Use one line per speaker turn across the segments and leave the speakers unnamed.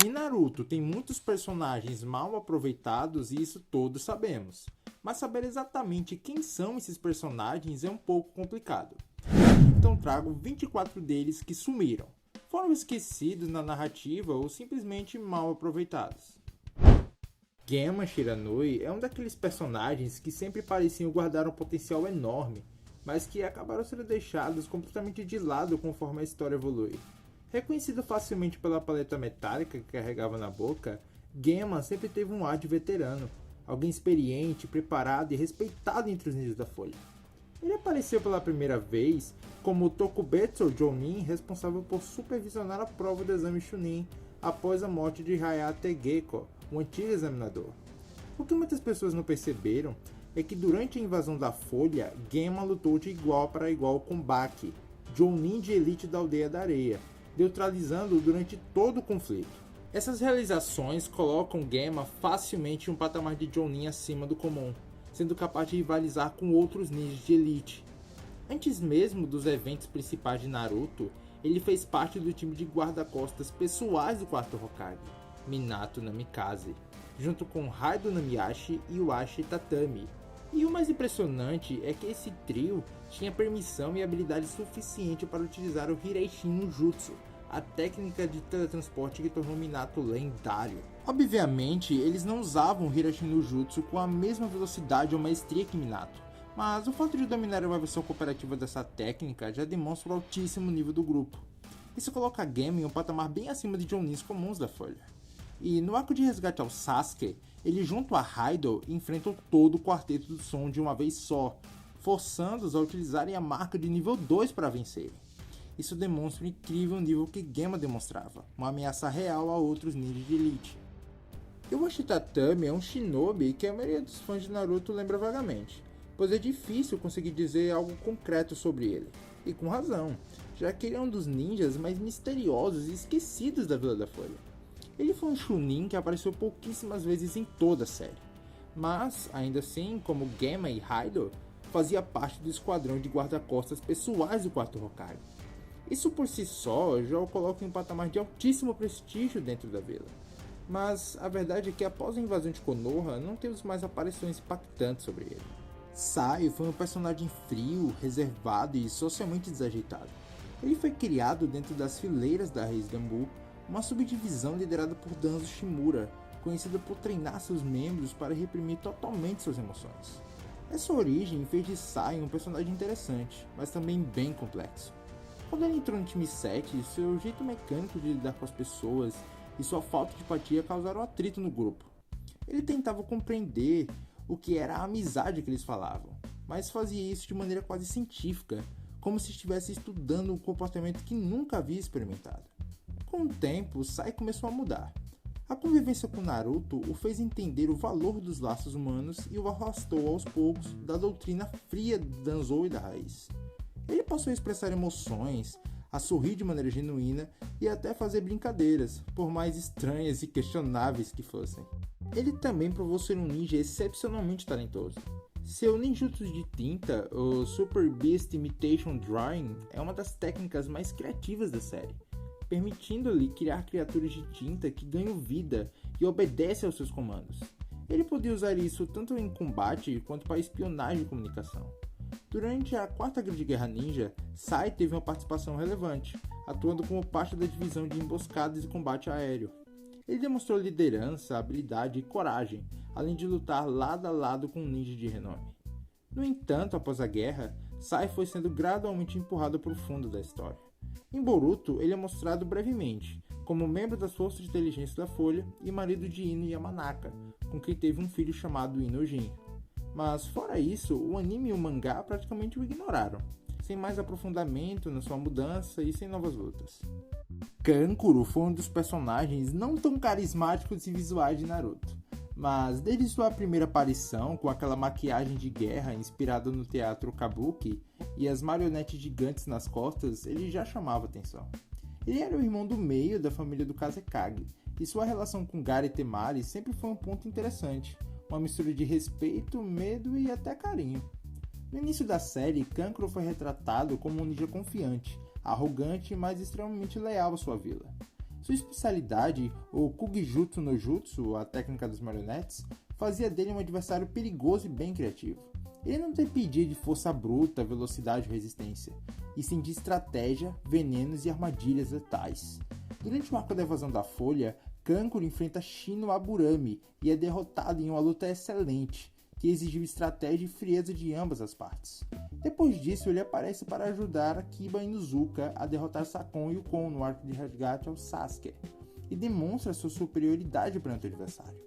E Naruto tem muitos personagens mal aproveitados e isso todos sabemos. Mas saber exatamente quem são esses personagens é um pouco complicado. Então trago 24 deles que sumiram. Foram esquecidos na narrativa ou simplesmente mal aproveitados. Genma Shiranui é um daqueles personagens que sempre pareciam guardar um potencial enorme, mas que acabaram sendo deixados completamente de lado conforme a história evolui. Reconhecido facilmente pela paleta metálica que carregava na boca, Genma sempre teve um ar de veterano, alguém experiente, preparado e respeitado entre os ninjas da Folha. Ele apareceu pela primeira vez como Tokubetsu Jounin, responsável por supervisionar a prova do exame Chunin após a morte de Hayate Gekko, um antigo examinador. O que muitas pessoas não perceberam é que durante a invasão da Folha, Genma lutou de igual para igual com Baki, Jounin de elite da Aldeia da Areia, neutralizando-o durante todo o conflito. Essas realizações colocam Genma facilmente em um patamar de Jounin acima do comum, sendo capaz de rivalizar com outros ninjas de elite. Antes mesmo dos eventos principais de Naruto, ele fez parte do time de guarda-costas pessoais do quarto Hokage, Minato Namikaze, junto com Raido Namiyashi e Washi Tatami. E o mais impressionante é que esse trio tinha permissão e habilidade suficiente para utilizar o Hiraishin no Jutsu, a técnica de teletransporte que tornou Minato lendário. Obviamente, eles não usavam o Hiraishin no Jutsu com a mesma velocidade ou maestria que Minato, mas o fato de dominar uma versão cooperativa dessa técnica já demonstra o altíssimo nível do grupo. Isso coloca Genma em um patamar bem acima de Jounins comuns da Folha. E no arco de resgate ao Sasuke, ele junto a Raido enfrentam todo o quarteto do som de uma vez só, forçando-os a utilizarem a marca de nível 2 para vencerem. Isso demonstra o incrível nível que Genma demonstrava, uma ameaça real a outros ninjas de elite. E o Washi Tatami é um shinobi que a maioria dos fãs de Naruto lembra vagamente, pois é difícil conseguir dizer algo concreto sobre ele, e com razão, já que ele é um dos ninjas mais misteriosos e esquecidos da Vila da Folha. Ele foi um Chunin que apareceu pouquíssimas vezes em toda a série, mas, ainda assim, como Genma e Raido, fazia parte do esquadrão de guarda-costas pessoais do quarto Hokage. Isso por si só já o coloca em um patamar de altíssimo prestígio dentro da vila. Mas a verdade é que após a invasão de Konoha, não temos mais aparições impactantes sobre ele. Sai foi um personagem frio, reservado e socialmente desajeitado. Ele foi criado dentro das fileiras da Raiz Ganbu, uma subdivisão liderada por Danzo Shimura, conhecida por treinar seus membros para reprimir totalmente suas emoções. Essa origem fez de Sai um personagem interessante, mas também bem complexo. Quando ele entrou no time 7, seu jeito mecânico de lidar com as pessoas e sua falta de empatia causaram atrito no grupo. Ele tentava compreender o que era a amizade que eles falavam, mas fazia isso de maneira quase científica, como se estivesse estudando um comportamento que nunca havia experimentado. Com o tempo, Sai começou a mudar. A convivência com Naruto o fez entender o valor dos laços humanos e o afastou aos poucos da doutrina fria de Danzo e da Raiz. Ele passou a expressar emoções, a sorrir de maneira genuína e até fazer brincadeiras, por mais estranhas e questionáveis que fossem. Ele também provou ser um ninja excepcionalmente talentoso. Seu ninjutsu de tinta, o Super Beast Imitation Drawing, é uma das técnicas mais criativas da série, permitindo-lhe criar criaturas de tinta que ganham vida e obedecem aos seus comandos. Ele podia usar isso tanto em combate quanto para espionagem e comunicação. Durante a Quarta Grande Guerra Ninja, Sai teve uma participação relevante, atuando como parte da divisão de emboscadas e combate aéreo. Ele demonstrou liderança, habilidade e coragem, além de lutar lado a lado com um ninja de renome. No entanto, após a guerra, Sai foi sendo gradualmente empurrado para o fundo da história. Em Boruto, ele é mostrado brevemente, como membro das forças de inteligência da Folha e marido de Ino Yamanaka, com quem teve um filho chamado Inojin. Mas fora isso, o anime e o mangá praticamente o ignoraram, sem mais aprofundamento na sua mudança e sem novas lutas. Kankuro foi um dos personagens não tão carismáticos e visuais de Naruto, mas desde sua primeira aparição com aquela maquiagem de guerra inspirada no teatro Kabuki e as marionetes gigantes nas costas, ele já chamava atenção. Ele era o irmão do meio da família do Kazekage, e sua relação com Gaara e Temari sempre foi um ponto interessante, uma mistura de respeito, medo e até carinho. No início da série, Kankuro foi retratado como um ninja confiante, arrogante, mas extremamente leal à sua vila. Sua especialidade, o Kugijutsu no Jutsu, a técnica das marionetes, fazia dele um adversário perigoso e bem criativo. Ele não dependia de força bruta, velocidade ou resistência, e sim de estratégia, venenos e armadilhas letais. Durante o arco da evasão da Folha, Kankuro enfrenta Shino Aburami e é derrotado em uma luta excelente, que exigiu estratégia e frieza de ambas as partes. Depois disso, ele aparece para ajudar Akiba Inuzuka a derrotar Sakon e Ukon no arco de resgate ao Sasuke, e demonstra sua superioridade perante o adversário.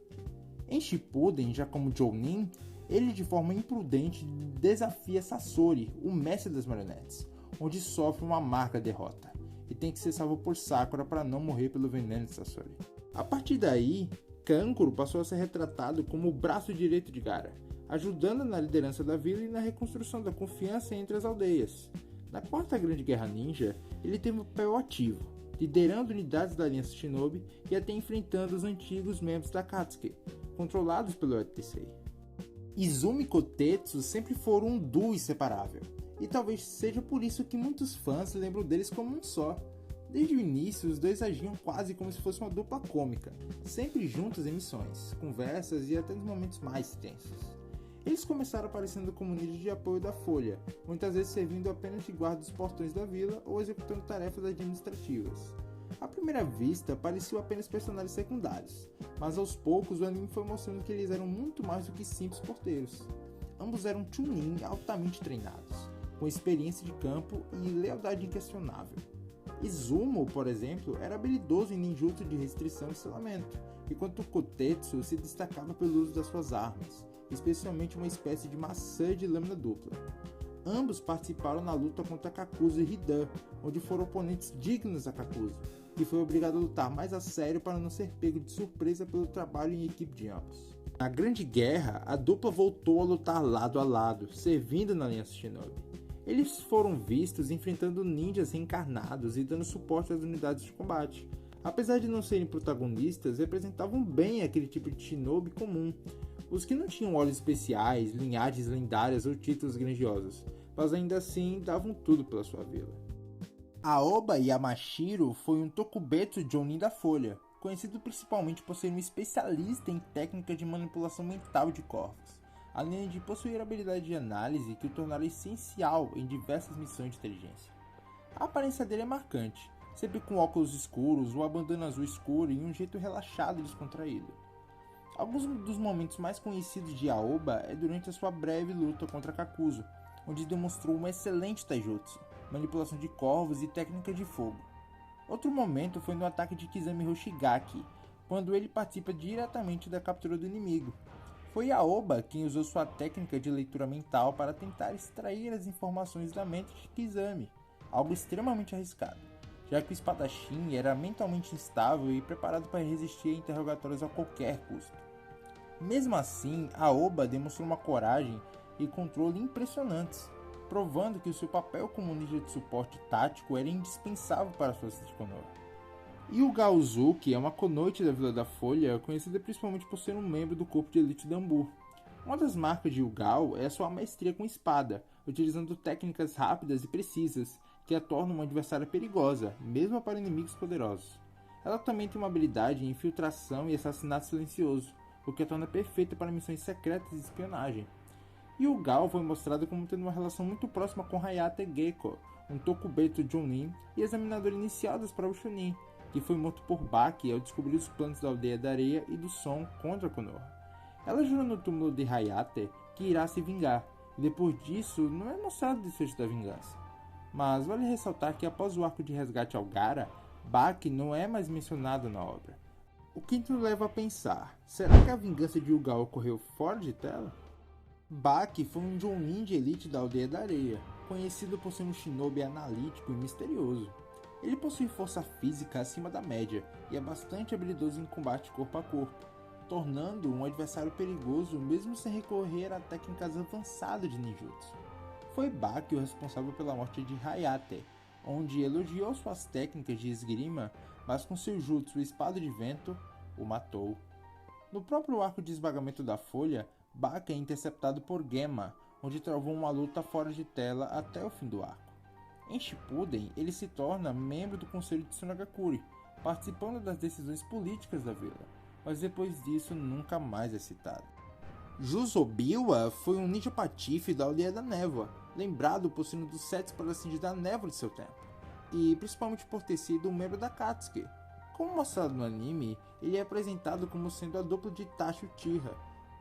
Em Shippuden, já como Jounin, ele de forma imprudente desafia Sasori, o mestre das marionetes, onde sofre uma amarga derrota, e tem que ser salvo por Sakura para não morrer pelo veneno de Sasori. A partir daí, Kankuro passou a ser retratado como o braço direito de Gaara, ajudando na liderança da vila e na reconstrução da confiança entre as aldeias. Na Quarta Grande Guerra Ninja, ele teve um papel ativo, liderando unidades da Aliança Shinobi e até enfrentando os antigos membros da Akatsuki, controlados pelo Otisei. Izumi e Kotetsu sempre foram um duo inseparável, e talvez seja por isso que muitos fãs lembram deles como um só. Desde o início, os dois agiam quase como se fosse uma dupla cômica, sempre juntos em missões, conversas e até nos momentos mais tensos. Eles começaram aparecendo como ninjas de apoio da Folha, muitas vezes servindo apenas de guarda dos portões da vila ou executando tarefas administrativas. À primeira vista, pareciam apenas personagens secundários, mas aos poucos o anime foi mostrando que eles eram muito mais do que simples porteiros. Ambos eram chunin altamente treinados, com experiência de campo e lealdade inquestionável. Izumo, por exemplo, era habilidoso em ninjutsu de restrição e selamento, enquanto Kotetsu se destacava pelo uso das suas armas, especialmente uma espécie de maçã de lâmina dupla. Ambos participaram na luta contra Kakuzu e Hidan, onde foram oponentes dignos a Kakuzu, que foi obrigado a lutar mais a sério para não ser pego de surpresa pelo trabalho em equipe de ambos. Na Grande Guerra, a dupla voltou a lutar lado a lado, servindo na Aliança Shinobi. Eles foram vistos enfrentando ninjas reencarnados e dando suporte às unidades de combate. Apesar de não serem protagonistas, representavam bem aquele tipo de shinobi comum, os que não tinham olhos especiais, linhagens lendárias ou títulos grandiosos, mas ainda assim davam tudo pela sua vila. Aoba Yamashiro foi um Tokubetsu Jounin da Folha, conhecido principalmente por ser um especialista em técnica de manipulação mental de corvos, além de possuir habilidade de análise que o tornaram essencial em diversas missões de inteligência. A aparência dele é marcante, sempre com óculos escuros, uma bandana azul escura e um jeito relaxado e descontraído. Alguns dos momentos mais conhecidos de Aoba é durante a sua breve luta contra Kakuzu, onde demonstrou uma excelente taijutsu, manipulação de corvos e técnica de fogo. Outro momento foi no ataque de Kizami Hoshigaki, quando ele participa diretamente da captura do inimigo. Foi Aoba quem usou sua técnica de leitura mental para tentar extrair as informações da mente de Kizami, algo extremamente arriscado, já que o espadachim era mentalmente instável e preparado para resistir a interrogatórios a qualquer custo. Mesmo assim, Aoba demonstrou uma coragem e controle impressionantes, provando que o seu papel como ninja de suporte tático era indispensável para a força de Konoha. Yuga Uzuki é uma Kunoichi da Vila da Folha, conhecida principalmente por ser um membro do corpo de elite da Anbu. Uma das marcas de Yugao é a sua maestria com espada, utilizando técnicas rápidas e precisas, que a tornam uma adversária perigosa, mesmo para inimigos poderosos. Ela também tem uma habilidade em infiltração e assassinato silencioso, o que a torna perfeita para missões secretas e espionagem. Yugao foi mostrado como tendo uma relação muito próxima com Hayate Gekko, um Tokubetsu Jounin e examinador inicial das provas Chunin, que foi morto por Baki ao descobrir os planos da Aldeia da Areia e do Som contra Konoha. Ela jura no túmulo de Hayate que irá se vingar, e depois disso não é mostrado o desfecho da vingança. Mas vale ressaltar que após o arco de resgate ao Gaara, Baki não é mais mencionado na obra. O que nos leva a pensar, será que a vingança de Yugao ocorreu fora de tela? Baki foi um Jounin de elite da Aldeia da Areia, conhecido por ser um shinobi analítico e misterioso. Ele possui força física acima da média e é bastante habilidoso em combate corpo a corpo, tornando um adversário perigoso mesmo sem recorrer a técnicas avançadas de ninjutsu. Foi Baki o responsável pela morte de Hayate, onde elogiou suas técnicas de esgrima, mas com seu jutsu Espada de Vento, o matou. No próprio arco de esmagamento da Folha, Baki é interceptado por Gemma, onde travou uma luta fora de tela até o fim do arco. Em Shippuden, ele se torna membro do Conselho de Tsunagakure, participando das decisões políticas da vila, mas depois disso nunca mais é citado. Juzobiwa foi um ninja patife da Aldeia da Névoa, lembrado por ser um dos 7 espadachins da névoa de seu tempo, e principalmente por ter sido um membro da Katsuki. Como mostrado no anime, ele é apresentado como sendo a dupla de Itachi Uchiha,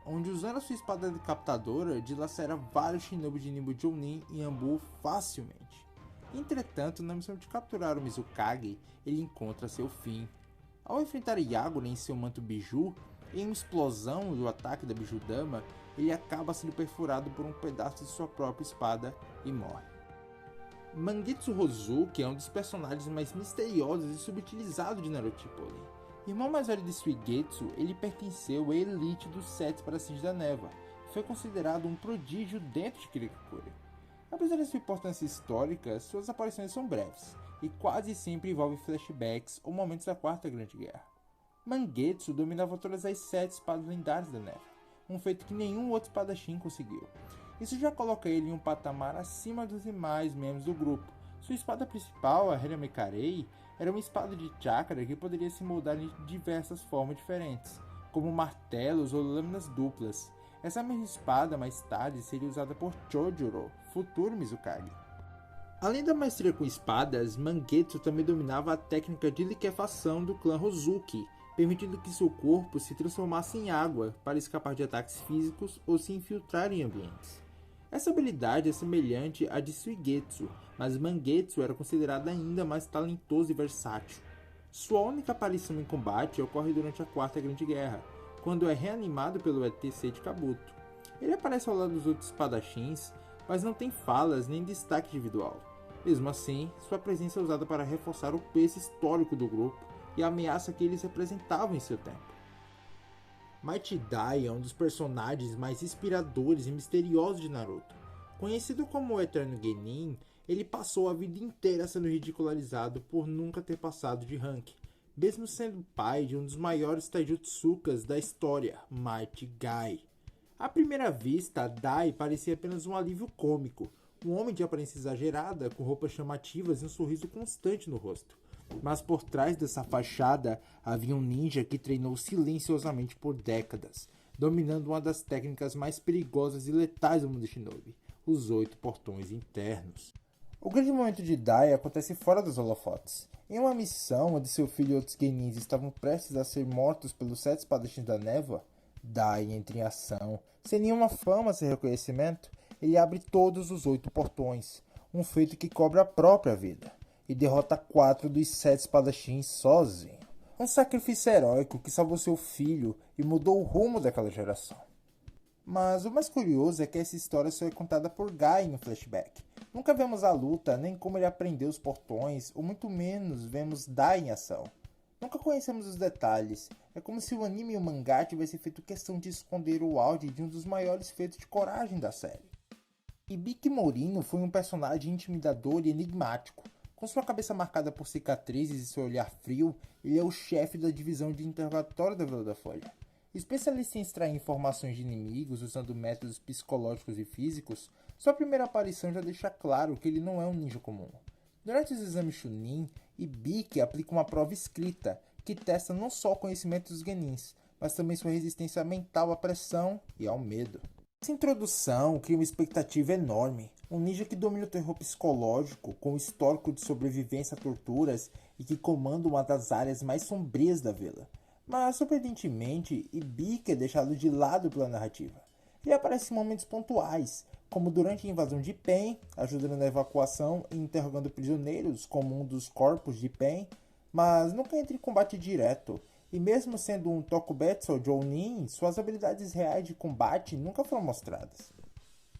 onde usando a sua espada decapitadora dilacera vários shinobi de Nimbo Jounin e Anbu facilmente. Entretanto, na missão de capturar o Mizukage, ele encontra seu fim. Ao enfrentar Yagura em seu manto Biju, em uma explosão do ataque da Biju Dama, ele acaba sendo perfurado por um pedaço de sua própria espada e morre. Mangetsu Hozuki é um dos personagens mais misteriosos e subutilizados de Naruto Shippuden. Irmão mais velho de Suigetsu, ele pertenceu à elite dos 7 espadachins da névoa e foi considerado um prodígio dentro de Kirikukuri. Apesar de sua importância histórica, suas aparições são breves e quase sempre envolvem flashbacks ou momentos da Quarta Grande Guerra. Mangetsu dominava todas as 7 espadas lendárias da névoa, um feito que nenhum outro espadachim conseguiu. Isso já coloca ele em um patamar acima dos demais membros do grupo. Sua espada principal, a Hirame Karei, era uma espada de chakra que poderia se moldar de diversas formas diferentes, como martelos ou lâminas duplas. Essa mesma espada mais tarde seria usada por Chojuro, futuro Mizukage. Além da maestria com espadas, Mangetsu também dominava a técnica de liquefação do clã Hozuki, permitindo que seu corpo se transformasse em água para escapar de ataques físicos ou se infiltrar em ambientes. Essa habilidade é semelhante à de Suigetsu, mas Mangetsu era considerado ainda mais talentoso e versátil. Sua única aparição em combate ocorre durante a Quarta Grande Guerra, quando é reanimado pelo ETC de Kabuto. Ele aparece ao lado dos outros espadachins, mas não tem falas nem destaque individual. Mesmo assim, sua presença é usada para reforçar o peso histórico do grupo e a ameaça que eles representavam em seu tempo. Mighty Dai é um dos personagens mais inspiradores e misteriosos de Naruto. Conhecido como o Eterno Genin, ele passou a vida inteira sendo ridicularizado por nunca ter passado de rank, mesmo sendo pai de um dos maiores taijutsukas da história, Mighty Guy. À primeira vista, Dai parecia apenas um alívio cômico, um homem de aparência exagerada, com roupas chamativas e um sorriso constante no rosto. Mas por trás dessa fachada havia um ninja que treinou silenciosamente por décadas, dominando uma das técnicas mais perigosas e letais do mundo shinobi, os 8 portões internos. O grande momento de Dai acontece fora dos holofotes. Em uma missão onde seu filho e outros genins estavam prestes a ser mortos pelos 7 espadachins da névoa, Dai entra em ação. Sem nenhuma fama sem reconhecimento, ele abre todos os 8 portões, um feito que cobre a própria vida, e derrota 4 dos 7 espadachins sozinho. Um sacrifício heróico que salvou seu filho e mudou o rumo daquela geração. Mas o mais curioso é que essa história só é contada por Guy em um flashback. Nunca vemos a luta, nem como ele aprendeu os portões, ou muito menos vemos Dai em ação. Nunca conhecemos os detalhes. É como se o anime e o mangá tivessem feito questão de esconder o auge de um dos maiores feitos de coragem da série. Ibiki Morino foi um personagem intimidador e enigmático. Com sua cabeça marcada por cicatrizes e seu olhar frio, ele é o chefe da divisão de interrogatório da Vila da Folha. Especialista em extrair informações de inimigos usando métodos psicológicos e físicos, sua primeira aparição já deixa claro que ele não é um ninja comum. Durante os exames Chunin, Ibiki aplica uma prova escrita, que testa não só o conhecimento dos genins, mas também sua resistência mental à pressão e ao medo. Essa introdução cria uma expectativa enorme. Um ninja que domina o terror psicológico, com um histórico de sobrevivência a torturas e que comanda uma das áreas mais sombrias da vila. Mas, surpreendentemente, Ibiki é deixado de lado pela narrativa. Ele aparece em momentos pontuais, como durante a invasão de Pen, ajudando na evacuação e interrogando prisioneiros como um dos corpos de Pen, mas nunca entra em combate direto. E mesmo sendo um Tokubetsu Jounin, suas habilidades reais de combate nunca foram mostradas.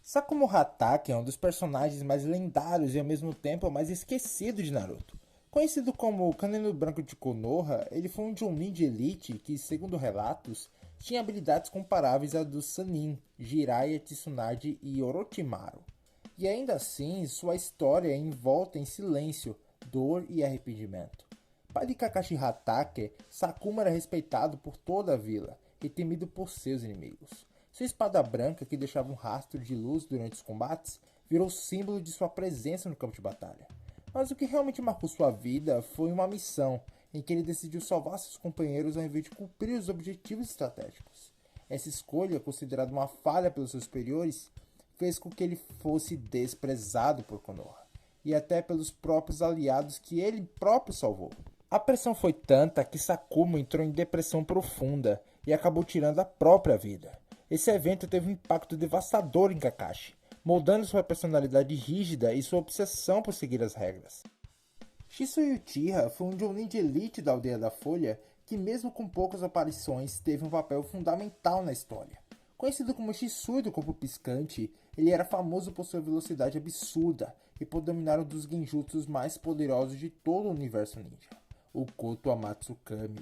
Sakumo Hatake é um dos personagens mais lendários e ao mesmo tempo mais esquecido de Naruto. Conhecido como o Canino Branco de Konoha, ele foi um Jounin de elite que, segundo relatos, tinha habilidades comparáveis à dos Sannin, Jiraiya, Tsunade e Orochimaru. E ainda assim, sua história é envolta em silêncio, dor e arrependimento. Pai de Kakashi Hatake, Sakuma era respeitado por toda a vila e temido por seus inimigos. Sua espada branca, que deixava um rastro de luz durante os combates, virou símbolo de sua presença no campo de batalha. Mas o que realmente marcou sua vida foi uma missão em que ele decidiu salvar seus companheiros ao invés de cumprir os objetivos estratégicos. Essa escolha, considerada uma falha pelos seus superiores, fez com que ele fosse desprezado por Konoha, e até pelos próprios aliados que ele próprio salvou. A pressão foi tanta que Sakumo entrou em depressão profunda e acabou tirando a própria vida. Esse evento teve um impacto devastador em Kakashi, moldando sua personalidade rígida e sua obsessão por seguir as regras. Shisui Uchiha foi um Jounin de elite da Aldeia da Folha que, mesmo com poucas aparições, teve um papel fundamental na história. Conhecido como Shisui do corpo piscante, ele era famoso por sua velocidade absurda e por dominar um dos genjutsus mais poderosos de todo o universo ninja, o Koto Amatsu Kami.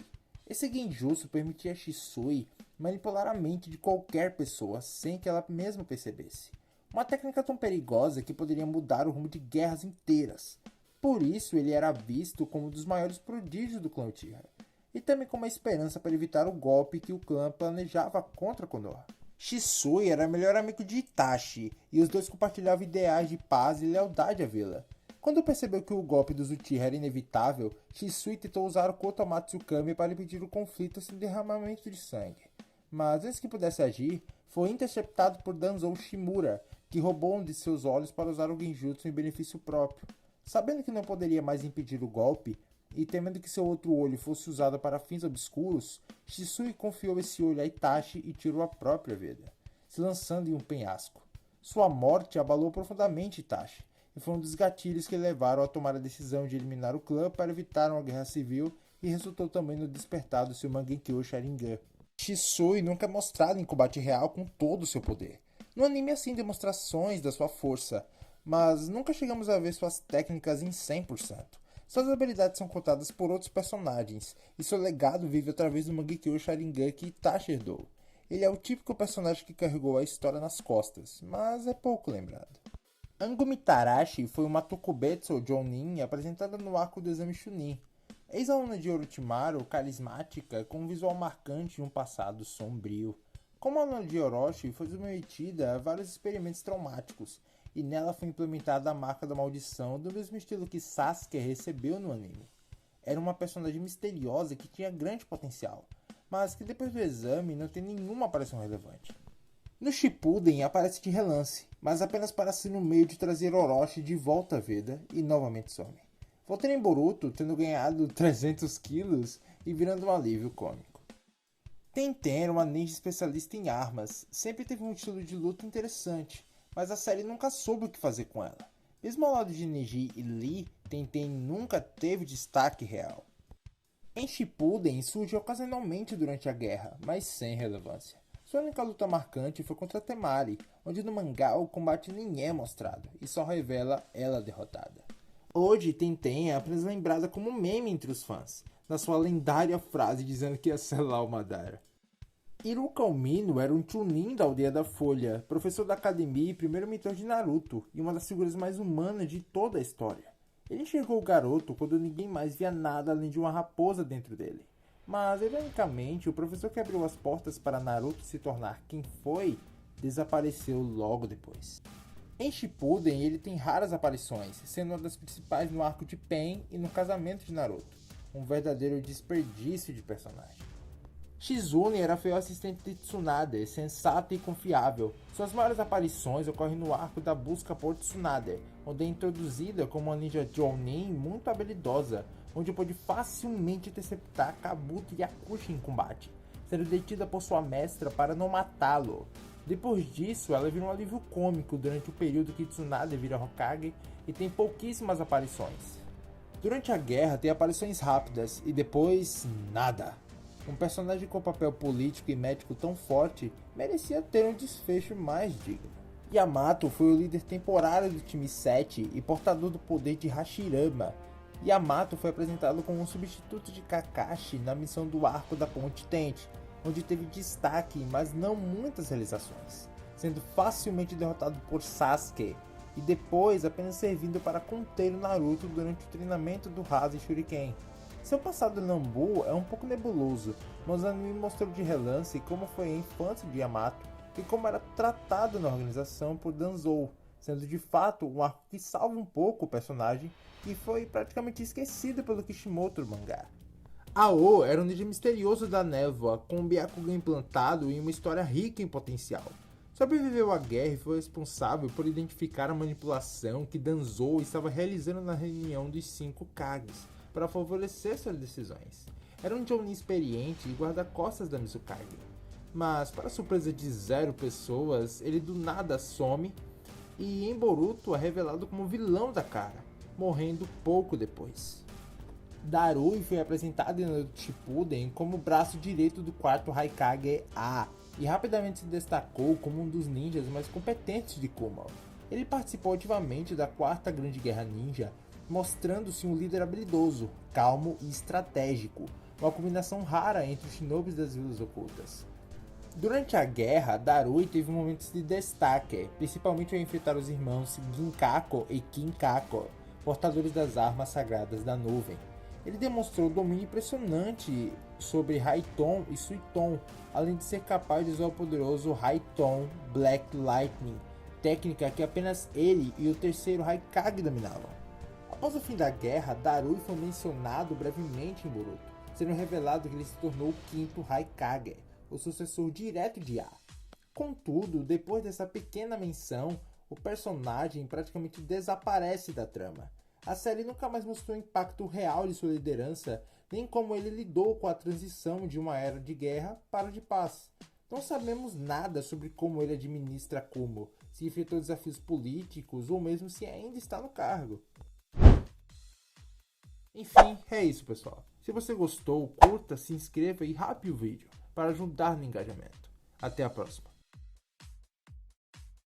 Esse genjutsu permitia a Shisui manipular a mente de qualquer pessoa sem que ela mesma percebesse. Uma técnica tão perigosa que poderia mudar o rumo de guerras inteiras. Por isso ele era visto como um dos maiores prodígios do clã Uchiha, e também como uma esperança para evitar o golpe que o clã planejava contra Konoha. Shisui era melhor amigo de Itachi, e os dois compartilhavam ideais de paz e lealdade à vila. Quando percebeu que o golpe dos Uchiha era inevitável, Shisui tentou usar o Koto Amatsu Kami para impedir o conflito sem derramamento de sangue. Mas antes que pudesse agir, foi interceptado por Danzou Shimura, que roubou um de seus olhos para usar o genjutsu em benefício próprio. Sabendo que não poderia mais impedir o golpe, e temendo que seu outro olho fosse usado para fins obscuros, Shisui confiou esse olho a Itachi e tirou a própria vida, se lançando em um penhasco. Sua morte abalou profundamente Itachi, e foi um dos gatilhos que levaram a tomar a decisão de eliminar o clã para evitar uma guerra civil, e resultou também no despertar do seu Mangekyou Sharingan. Shisui nunca é mostrado em combate real com todo o seu poder. No anime há sim demonstrações da sua força, mas nunca chegamos a ver suas técnicas em 100%. Suas habilidades são contadas por outros personagens, e seu legado vive através do Mangekyou Sharingan que Itachi herdou. Ele é o típico personagem que carregou a história nas costas, mas é pouco lembrado. Ango Mitarashi foi uma Tokubetsu Jounin apresentada no arco do Exame Chunin. Ex-aluna de Orochimaru, carismática, com um visual marcante e um passado sombrio. Como aluna de Orochi, foi submetida a vários experimentos traumáticos, e nela foi implementada a marca da maldição do mesmo estilo que Sasuke recebeu no anime. Era uma personagem misteriosa que tinha grande potencial, mas que depois do exame não tem nenhuma aparição relevante. No Shippuden aparece de relance, mas apenas para ser no meio de trazer Orochi de volta à vida e novamente some. Voltando em Boruto, tendo ganhado 300 quilos e virando um alívio cômico. Tenten era uma ninja especialista em armas, sempre teve um estilo de luta interessante, mas a série nunca soube o que fazer com ela. Mesmo ao lado de Neji e Lee, Tenten nunca teve destaque real. Em Shippuden surge ocasionalmente durante a guerra, mas sem relevância. Sua única luta marcante foi contra Temari, onde no mangá o combate nem é mostrado, e só revela ela derrotada. Hoje Tenten é apenas lembrada como meme entre os fãs, na sua lendária frase dizendo que ia selar o Madara. Iruka Umino era um Chunin da Aldeia da Folha, professor da academia e primeiro mentor de Naruto, e uma das figuras mais humanas de toda a história. Ele enxergou o garoto quando ninguém mais via nada além de uma raposa dentro dele. Mas, ironicamente, o professor que abriu as portas para Naruto se tornar quem foi, desapareceu logo depois. Em Shippuden ele tem raras aparições, sendo uma das principais no arco de Pain e no casamento de Naruto, um verdadeiro desperdício de personagem. Shizune era fiel assistente de Tsunade, sensata e confiável. Suas maiores aparições ocorrem no arco da busca por Tsunade, onde é introduzida como uma ninja Jounin muito habilidosa, onde pode facilmente interceptar Kabuto e Yakushi em combate, sendo detida por sua mestra para não matá-lo. Depois disso, ela vira um alívio cômico durante o período que Tsunade vira Hokage e tem pouquíssimas aparições. Durante a guerra tem aparições rápidas e depois nada. Um personagem com papel político e médico tão forte merecia ter um desfecho mais digno. Yamato foi o líder temporário do time 7 e portador do poder de Hashirama. Yamato foi apresentado como um substituto de Kakashi na missão do arco da Ponte Tente, onde teve destaque, mas não muitas realizações, sendo facilmente derrotado por Sasuke, e depois apenas servindo para conter o Naruto durante o treinamento do Rasen Shuriken. Seu passado em Nambu é um pouco nebuloso, mas o anime mostrou de relance como foi a infância de Yamato e como era tratado na organização por Danzou, sendo de fato um arco que salva um pouco o personagem e foi praticamente esquecido pelo Kishimoto no mangá. Ao era um ninja misterioso da névoa, com um Byakugan implantado e uma história rica em potencial. Sobreviveu à guerra e foi responsável por identificar a manipulação que Danzou estava realizando na reunião dos 5 Kages, para favorecer suas decisões. Era um Jonin experiente e guarda-costas da Mizukage. Mas, para surpresa de 0 pessoas, ele do nada some e em Boruto é revelado como vilão da cara, morrendo pouco depois. Darui foi apresentado em Naruto Shippuden como o braço direito do 4º Raikage A e rapidamente se destacou como um dos ninjas mais competentes de Kuma. Ele participou ativamente da 4ª Grande Guerra Ninja, mostrando-se um líder habilidoso, calmo e estratégico, uma combinação rara entre os shinobis das Vilas Ocultas. Durante a guerra, Darui teve momentos de destaque, principalmente ao enfrentar os irmãos Ginkako e Kinkako, portadores das armas sagradas da nuvem. Ele demonstrou domínio impressionante sobre Raiton e Suiton, além de ser capaz de usar o poderoso Raiton Black Lightning, técnica que apenas ele e o 3º Raikage dominavam. Após o fim da guerra, Darui foi mencionado brevemente em Boruto, sendo revelado que ele se tornou o 5º Raikage, o sucessor direto de A. Contudo, depois dessa pequena menção, o personagem praticamente desaparece da trama. A série nunca mais mostrou o impacto real de sua liderança, nem como ele lidou com a transição de uma era de guerra para de paz. Não sabemos nada sobre como ele administra Kumo, se enfrentou desafios políticos ou mesmo se ainda está no cargo. Enfim, é isso, pessoal. Se você gostou, curta, se inscreva e rape o vídeo para ajudar no engajamento. Até a próxima.